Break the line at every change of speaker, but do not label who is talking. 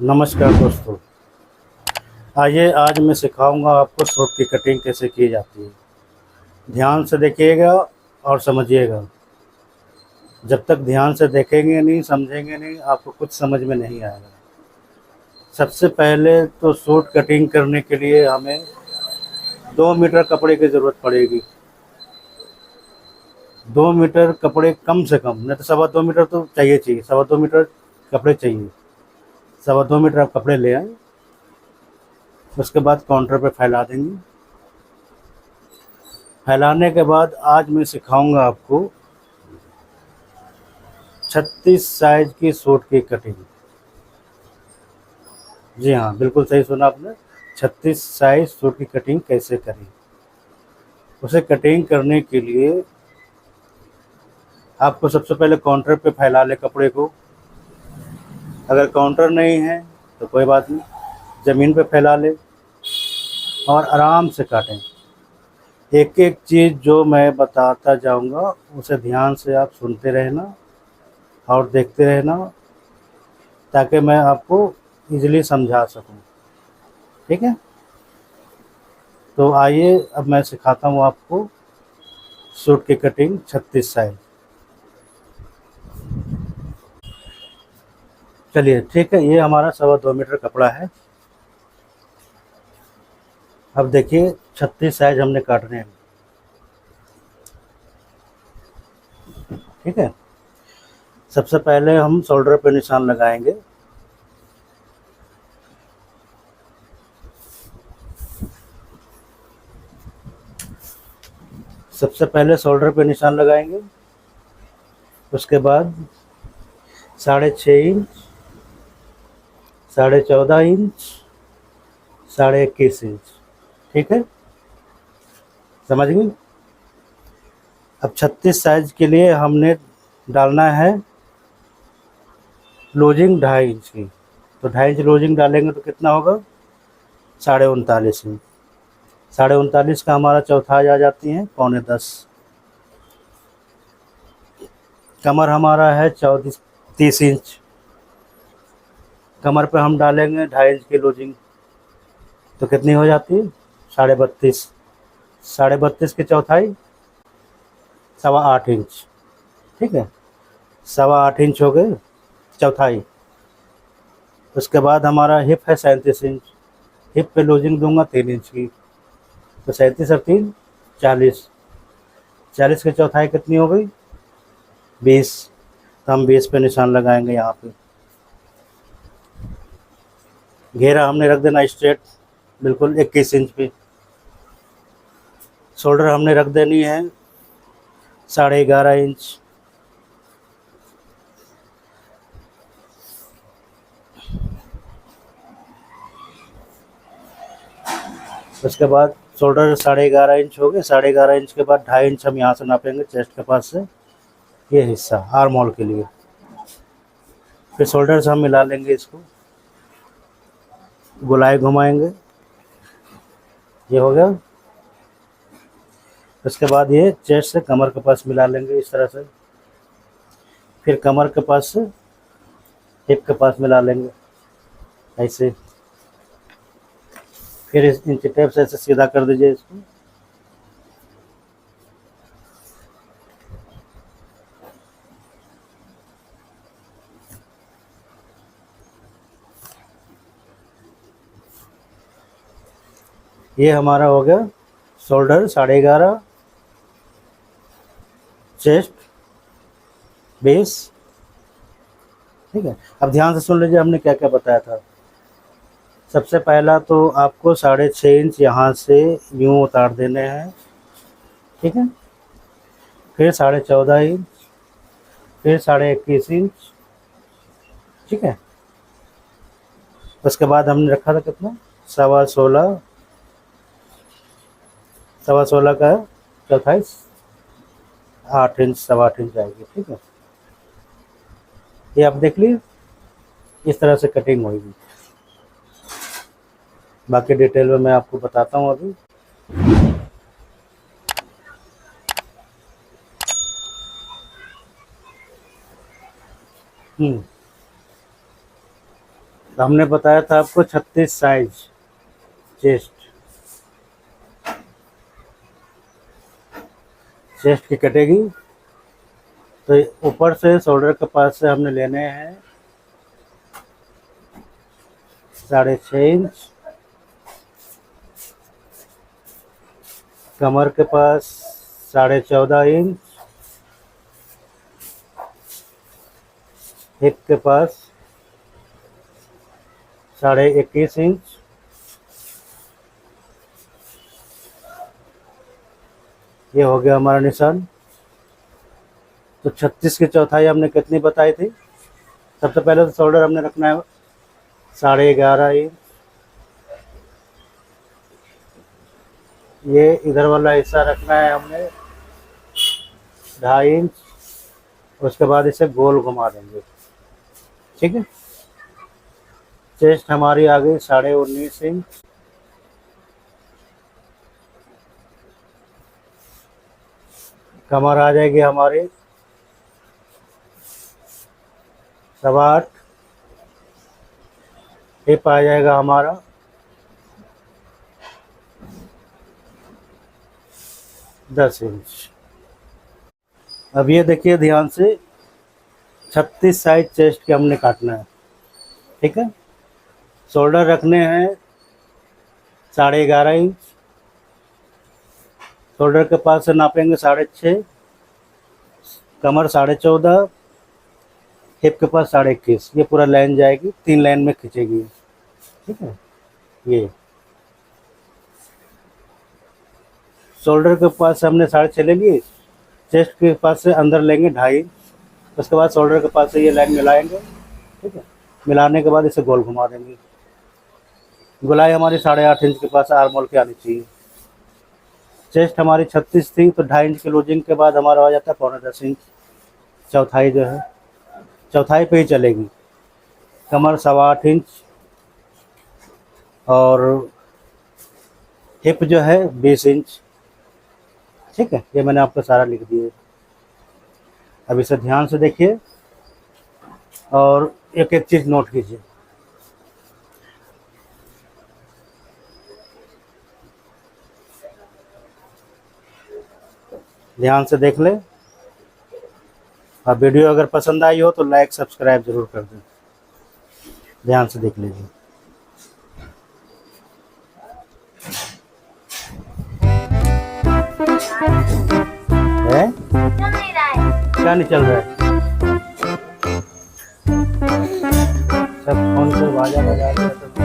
नमस्कार दोस्तों। आइए आज मैं सिखाऊंगा आपको सूट की कटिंग कैसे की जाती है। ध्यान से देखिएगा और समझिएगा। जब तक ध्यान से देखेंगे नहीं, समझेंगे नहीं, आपको कुछ समझ में नहीं आएगा। सबसे पहले तो सूट कटिंग करने के लिए हमें 2 मीटर कपड़े की ज़रूरत पड़ेगी। 2 मीटर कपड़े कम से कम, नहीं तो 2.25 मीटर तो चाहिए। 2.25 मीटर कपड़े चाहिए। 2.25 मीटर आप कपड़े ले आए। उसके बाद काउंटर पे फैला देंगे। फैलाने के बाद आज मैं सिखाऊंगा आपको 36 साइज की सूट की कटिंग। जी हाँ, बिल्कुल सही सुना आपने। 36 साइज सूट की कटिंग कैसे करें। उसे कटिंग करने के लिए आपको सबसे पहले काउंटर पे फैला ले कपड़े को। अगर काउंटर नहीं है तो कोई बात नहीं, ज़मीन पे फैला ले और आराम से काटें। एक एक चीज़ जो मैं बताता जाऊंगा उसे ध्यान से आप सुनते रहना और देखते रहना, ताकि मैं आपको इजीली समझा सकूं। ठीक है, तो आइए अब मैं सिखाता हूँ आपको सूट की कटिंग 36 साइज। चलिए ठीक है, ये हमारा 2.25 मीटर कपड़ा है। अब देखिए 36 साइज हमने काटने हैं। ठीक है, सबसे पहले हम शोल्डर पे निशान लगाएंगे। सबसे पहले शोल्डर पे निशान लगाएंगे। उसके बाद 6.5 इंच, 14.5 इंच, 21.5 इंच। ठीक है, समझ गई। अब 36 साइज के लिए हमने डालना है लूजिंग 2.5 इंच की। तो 2.5 इंच लूजिंग डालेंगे तो कितना होगा? 39.5 इंच। 39.5 का हमारा चौथाई आ जाती है 9.25। कमर हमारा है 30 इंच। कमर पे हम डालेंगे 2.5 इंच की लूजिंग, तो कितनी हो जाती है? 32.5। 32.5 की चौथाई 8.25 इंच। ठीक है, 8.25 इंच हो गए चौथाई। उसके बाद हमारा हिप है 37 इंच। हिप पे लूजिंग दूंगा 3 इंच की, तो 37 और 3 40। 40 की चौथाई कितनी हो गई? 20। तो हम 20 पे निशान लगाएंगे। यहाँ पे घेरा हमने रख देना स्ट्रेट, बिल्कुल 21 इंच पे। शोल्डर हमने रख देनी है 11.5 इंच। उसके बाद शोल्डर 11.5 इंच हो गए। 11.5 इंच के बाद 2.5 इंच हम यहाँ से नापेंगे चेस्ट के पास से, ये हिस्सा आर्म होल के लिए। फिर शोल्डर से हम मिला लेंगे, इसको गोलाई घुमाएंगे। ये हो गया। उसके बाद ये चेस्ट से कमर के पास मिला लेंगे इस तरह से। फिर कमर के पास से हिप के पास मिला लेंगे ऐसे। फिर इस इंची टेप से ऐसे सीधा कर दीजिए इसको। ये हमारा हो गया शोल्डर 11.5, चेस्ट, बेस। ठीक है, अब ध्यान से सुन लीजिए हमने क्या क्या बताया था। सबसे पहला तो आपको 6.5 इंच यहाँ से यूँ उतार देने हैं। ठीक है, फिर 14.5 इंच, फिर 21.5 इंच। ठीक है, उसके बाद हमने रखा था कितना? 16.25। 16.25 का चौथाई 8 इंच, 8.25 इंच आएगी। ठीक है, ये आप देख लीजिए, इस तरह से कटिंग होगी। बाकी डिटेल में मैं आपको बताता हूँ अभी। तो हमने बताया था आपको 36 साइज चेस्ट की कटेगी। तो ऊपर से शोल्डर के पास से हमने लेने हैं 6.5 इंच, कमर के पास 14.5 इंच, हिप के पास 21.5 इंच, ये हो गया हमारा निशान। तो 36 की चौथाई हमने कितनी बताई थी? सबसे पहले तो शोल्डर हमने रखना है 11.5 इंच, ये इधर वाला हिस्सा रखना है हमने 2.5 इंच, उसके बाद इसे गोल घुमा देंगे। ठीक है। चेस्ट हमारी आ गई 19.5 इंच, कमर आ जाएगी हमारी 8.25, हिप आ जाएगा हमारा 10 इंच। अब ये देखिए ध्यान से, 36 साइज चेस्ट के हमने काटना है। ठीक है। शोल्डर रखने हैं 11.5 इंच, शोल्डर के पास से नापेंगे 6.5, कमर 14.5, हिप के पास 21.5, ये पूरा लाइन जाएगी, 3 लाइन में खींचेगी। ठीक है। ये शोल्डर के पास से हमने 6.5 ले लिए, चेस्ट के पास से अंदर लेंगे 2.5, उसके बाद शोल्डर के पास से ये लाइन मिलाएंगे। ठीक है। मिलाने के बाद इसे गोल घुमा देंगे। गोलाई हमारी 8.5 इंच के पास आर्म होल के आनी चाहिए। चेस्ट हमारी 36 थी, तो 2.5 इंच के लूजिंग के बाद हमारा आ जाता है 9.25 इंच। चौथाई जो है चौथाई पे ही चलेगी। कमर 8.25 इंच और हिप जो है 20 इंच। ठीक है। ये मैंने आपको सारा लिख दिया। अब इसे ध्यान से देखिए और एक एक चीज़ नोट कीजिए। ध्यान से देख ले। और वीडियो अगर पसंद आई हो तो लाइक सब्सक्राइब जरूर कर दें। ध्यान से देख लीजिए। है? क्या नहीं चल रहा है? सब फोन पे बाजा बजा रहे हैं।